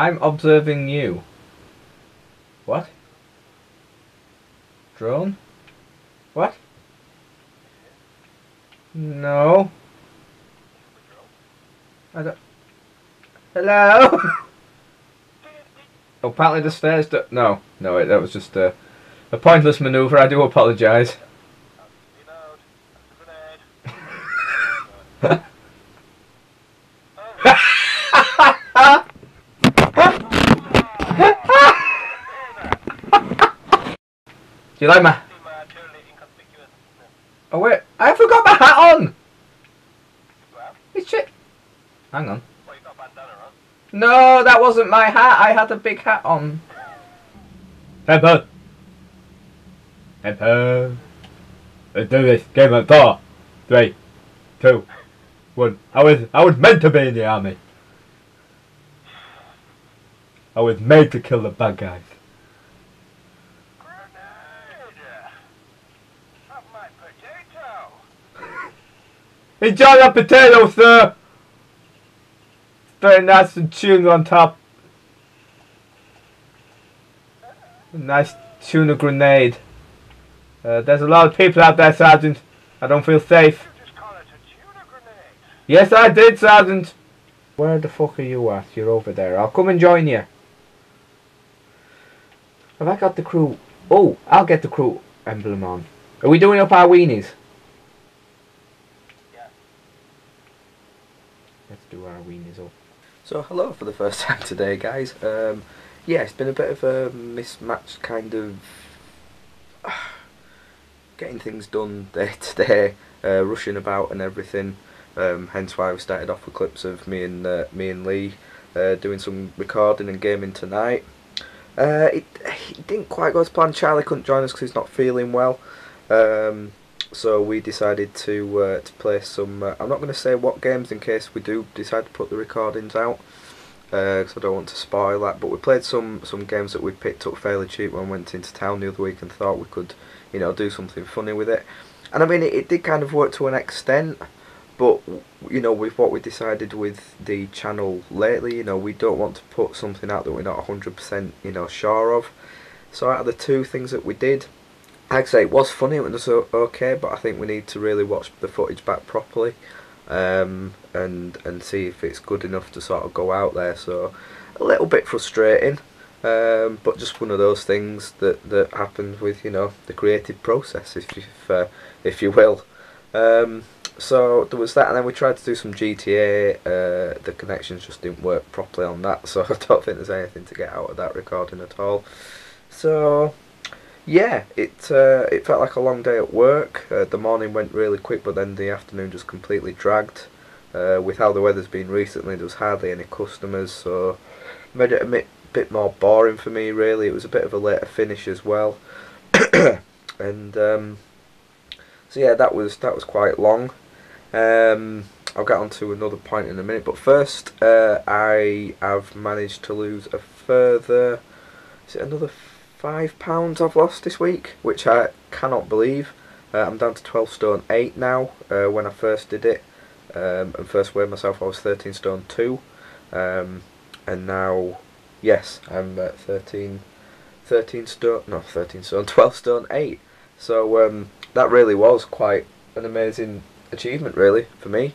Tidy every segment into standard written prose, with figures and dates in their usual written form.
I'm observing you. What? Drone? What? No. I don't... Hello? Oh, apparently the stairs no, wait, that was just a pointless manoeuvre. I do apologise. Do you like my... Oh wait, I forgot my hat on! It's shit. Hang on. No, that wasn't my hat. I had a big hat on. Temper! Temper! Let's do this. Game on 4, 3, 2, 1. I was meant to be in the army. I was made to kill the bad guys. Enjoy that potato, sir! Very nice and tuna on top. A nice tuna grenade. There's a lot of people out there, Sergeant. I don't feel safe. You just call it a tuna grenade. Yes, I did, Sergeant. Where the fuck are you at? You're over there. I'll come and join you. Have I got the crew? Oh, I'll get the crew emblem on. Are we doing up our weenies? Let's do our weenies up. So hello for the first time today, guys. Yeah, it's been a bit of a mismatched kind of getting things done day today, rushing about and everything. Hence why we started off with clips of me and Lee doing some recording and gaming tonight. It didn't quite go as planned. Charlie couldn't join us because he's not feeling well. So we decided to play some. I'm not going to say what games in case we do decide to put the recordings out, because I don't want to spoil that. But we played some games that we picked up fairly cheap when we went into town the other week and thought we could, you know, do something funny with it. And I mean, it did kind of work to an extent. But you know, with what we decided with the channel lately, you know, we don't want to put something out that we're not 100%, you know, sure of. So out of the two things that we did, like I say, it was funny, it was okay, but I think we need to really watch the footage back properly, and see if it's good enough to sort of go out there. So a little bit frustrating, but just one of those things that happens with, you know, the creative process, if you will. So there was that, and then we tried to do some GTA. The connections just didn't work properly on that, so I don't think there's anything to get out of that recording at all. So yeah, it felt like a long day at work. The morning went really quick, but then the afternoon just completely dragged. With how the weather's been recently, there was hardly any customers, so made it a bit more boring for me, really. It was a bit of a later finish as well. And so yeah, that was quite long. I'll get on to another point in a minute, but first I have managed to lose a further, is it another £5 I've lost this week, which I cannot believe. I'm down to 12 stone 8 now. When I first did it and first weighed myself, I was 13 stone 2, and now, yes, I'm 12 stone 8. So that really was quite an amazing achievement, really, for me.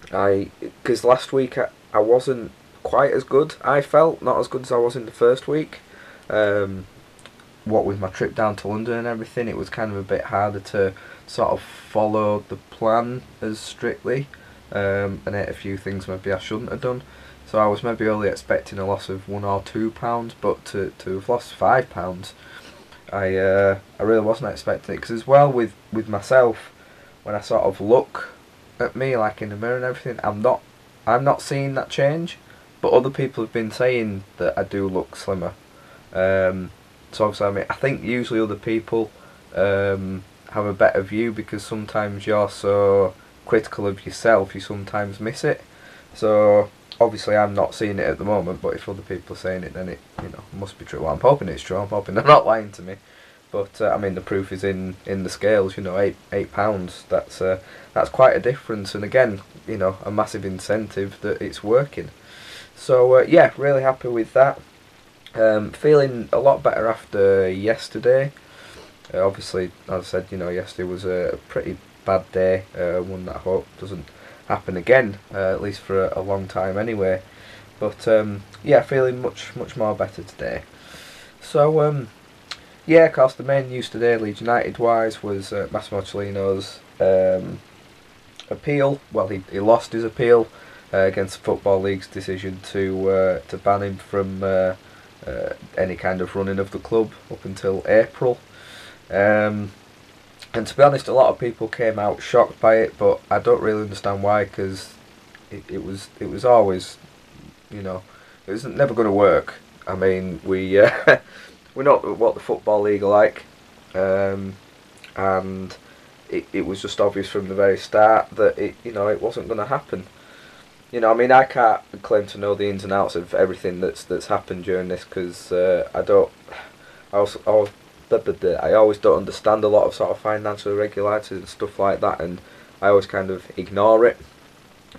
Because last week I wasn't quite as good, I felt, not as good as I was in the first week. What with my trip down to London and everything, it was kind of a bit harder to sort of follow the plan as strictly, and ate a few things maybe I shouldn't have done. So I was maybe only expecting a loss of £1 or £2, but to have lost £5, I really wasn't expecting it. Because as well with myself, when I sort of look at me like in the mirror and everything, I'm not seeing that change, but other people have been saying that I do look slimmer. So obviously, I mean, I think usually other people have a better view, because sometimes you're so critical of yourself, you sometimes miss it. So obviously I'm not seeing it at the moment, but if other people are saying it, then it, you know, must be true. Well, I'm hoping it's true. I'm hoping they're not lying to me. But I mean, the proof is in the scales. You know, £8. That's quite a difference. And again, you know, a massive incentive that it's working. So yeah, really happy with that. Feeling a lot better after yesterday. Obviously, as I said, yesterday was a pretty bad day, one that I hope doesn't happen again, at least for a long time anyway. But yeah, feeling much more better today. So yeah, of course, the main news today, Leeds United wise, was Massimo Cellino's appeal. Well, he lost his appeal against the Football League's decision to ban him from any kind of running of the club up until April. Um, and to be honest, a lot of people came out shocked by it, but I don't really understand why, because it was always, it was never going to work. I mean, we're not what the Football League are like, and it was just obvious from the very start that it wasn't going to happen. I mean, I can't claim to know the ins and outs of everything that's happened during this, because I don't. I always don't understand a lot of sort of financial irregularities and stuff like that, and I always kind of ignore it.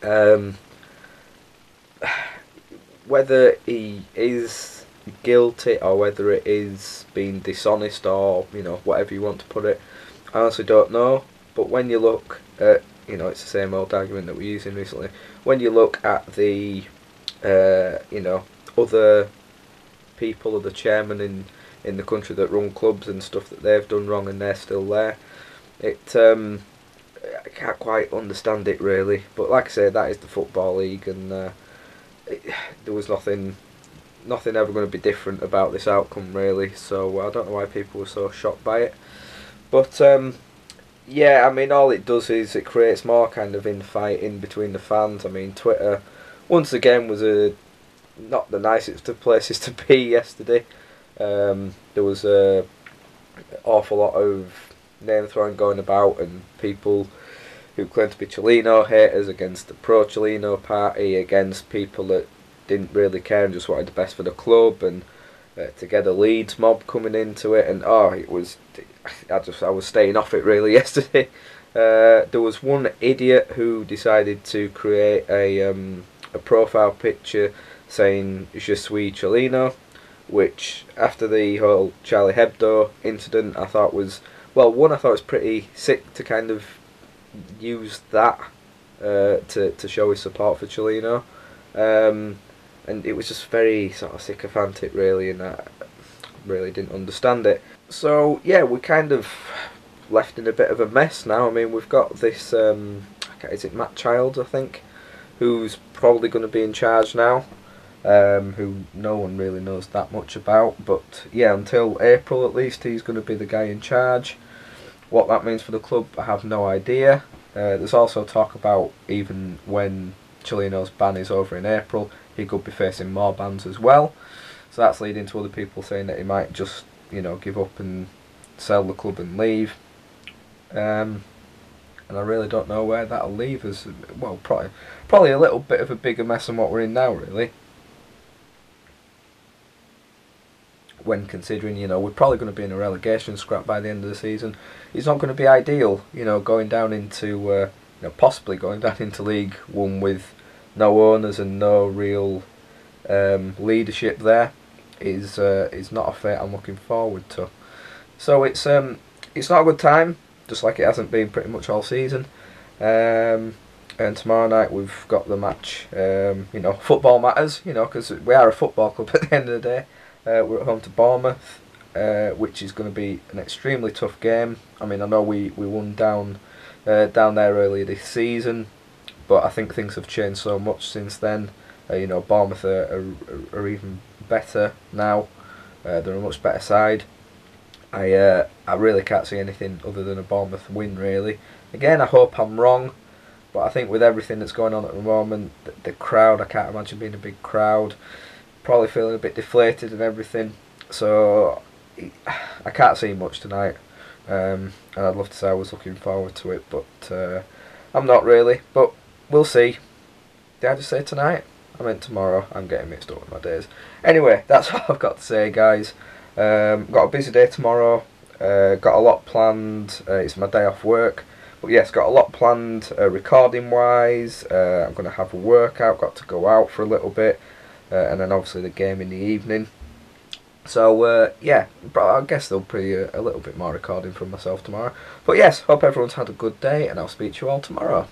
Um, Whether he is guilty or whether it is being dishonest, or whatever you want to put it, I honestly don't know. But when you look at, it's the same old argument that we're using recently. When you look at the other people, or the chairman in the country that run clubs and stuff that they've done wrong and they're still there, it I can't quite understand it really. But like I say, that is the Football League, and there was nothing ever going to be different about this outcome really. So I don't know why people were so shocked by it. But yeah, I mean, all it does is it creates more kind of infighting between the fans. I mean, Twitter once again was not the nicest of places to be yesterday. There was a awful lot of name throwing going about, and people who claim to be Cellino haters against the pro Cellino party, against people that didn't really care and just wanted the best for the club, and to get a Leeds mob coming into it, and it was, I was staying off it really yesterday. There was one idiot who decided to create a profile picture saying "Je suis Cellino," which after the whole Charlie Hebdo incident, I thought was, well, one, I thought it was pretty sick to kind of use that to show his support for Cellino, and it was just very sort of sycophantic really, and I really didn't understand it. So yeah, we're kind of left in a bit of a mess now. I mean, we've got this is it Matt Childs, I think, who's probably going to be in charge now, who no one really knows that much about, but yeah, until April at least he's going to be the guy in charge. What that means for the club, I have no idea. There's also talk about, even when Cellino's ban is over in April, he could be facing more bans as well. So that's leading to other people saying that he might just, give up and sell the club and leave. And I really don't know where that'll leave us. Well, probably a little bit of a bigger mess than what we're in now, really. When considering, we're probably going to be in a relegation scrap by the end of the season. It's not going to be ideal, going down into, possibly going down into League One with no owners and no real leadership there is not a fate I'm looking forward to. So it's not a good time, just like it hasn't been pretty much all season. And tomorrow night we've got the match. Football matters, because we are a football club at the end of the day. We're at home to Bournemouth, which is going to be an extremely tough game. I mean, I know we won down there earlier this season, but I think things have changed so much since then. Bournemouth are even better now. They're a much better side. I really can't see anything other than a Bournemouth win, really. Again, I hope I'm wrong, but I think with everything that's going on at the moment, the crowd, I can't imagine being a big crowd. Probably feeling a bit deflated and everything, so I can't see much tonight, and I'd love to say I was looking forward to it, but I'm not really, but we'll see. Did I just say tonight? I meant tomorrow. I'm getting mixed up with my days. Anyway, that's all I've got to say, guys. Got a busy day tomorrow, got a lot planned. It's my day off work, but yes, got a lot planned recording wise. I'm going to have a workout, got to go out for a little bit. and then obviously the game in the evening. So yeah, but I guess there'll be a little bit more recording from myself tomorrow. But yes, hope everyone's had a good day, and I'll speak to you all tomorrow.